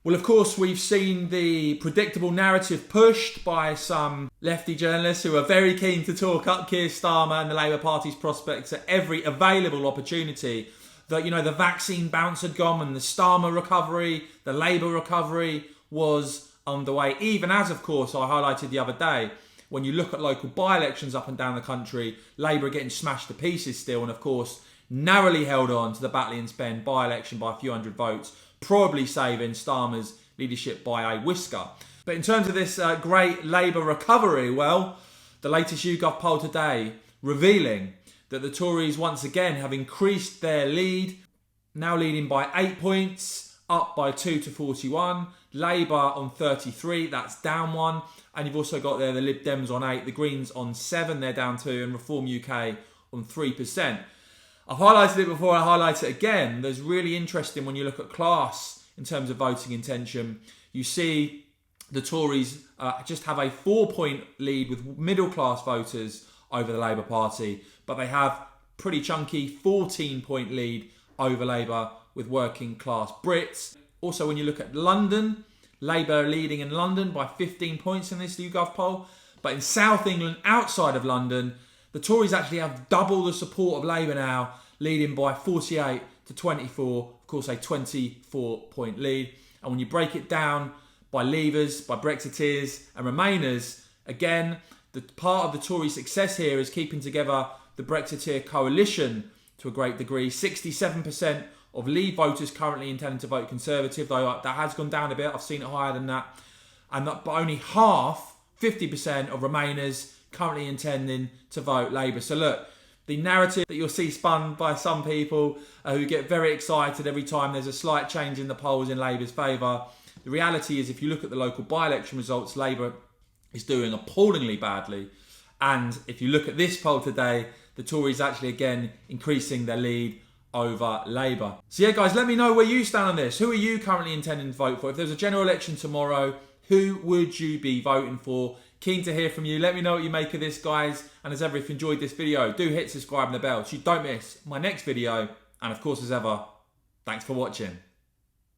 Well, of course, we've seen the predictable narrative pushed by some lefty journalists who are very keen to talk up Keir Starmer and the Labour Party's prospects at every available opportunity. That, you know, the vaccine bounce had gone and the Starmer recovery, the Labour recovery was underway. Even as, of course, I highlighted the other day, when you look at local by-elections up and down the country, Labour are getting smashed to pieces still, and of course, narrowly held on to the Batley and Spen by-election by a few hundred votes, probably saving Starmer's leadership by a whisker. But in terms of this great Labour recovery, well, the latest YouGov poll today revealing that the Tories once again have increased their lead, now leading by 8 points, up by 2 to 41. Labour on 33, that's down 1. And you've also got there the Lib Dems on 8, the Greens on 7, they're down 2, and Reform UK on 3%. I've highlighted it before, I highlight it again. There's really interesting when you look at class in terms of voting intention. You see the Tories just have a 4-point lead with middle class voters over the Labour Party, but they have pretty chunky 14-point lead over Labour with working class Brits. Also, when you look at London, Labour are leading in London by 15 points in this YouGov poll, but in South England, outside of London, the Tories actually have double the support of Labour now, leading by 48 to 24, of course a 24-point lead. And when you break it down by Leavers, by Brexiteers and Remainers, again, the part of the Tory success here is keeping together the Brexiteer coalition to a great degree. 67% of Leave voters currently intending to vote Conservative, though that has gone down a bit. I've seen it higher than that. But only half, 50% of Remainers currently intending to vote Labour. So look, the narrative that you'll see spun by some people who get very excited every time there's a slight change in the polls in Labour's favour. The reality is, if you look at the local by-election results, Labour is doing appallingly badly. And if you look at this poll today, the Tories actually again increasing their lead over Labour. So yeah, guys, let me know where you stand on this. Who are you currently intending to vote for? If there's a general election tomorrow, who would you be voting for? Keen to hear from you. Let me know what you make of this, guys. And as ever, if you enjoyed this video, do hit subscribe and the bell so you don't miss my next video. And of course, as ever, thanks for watching.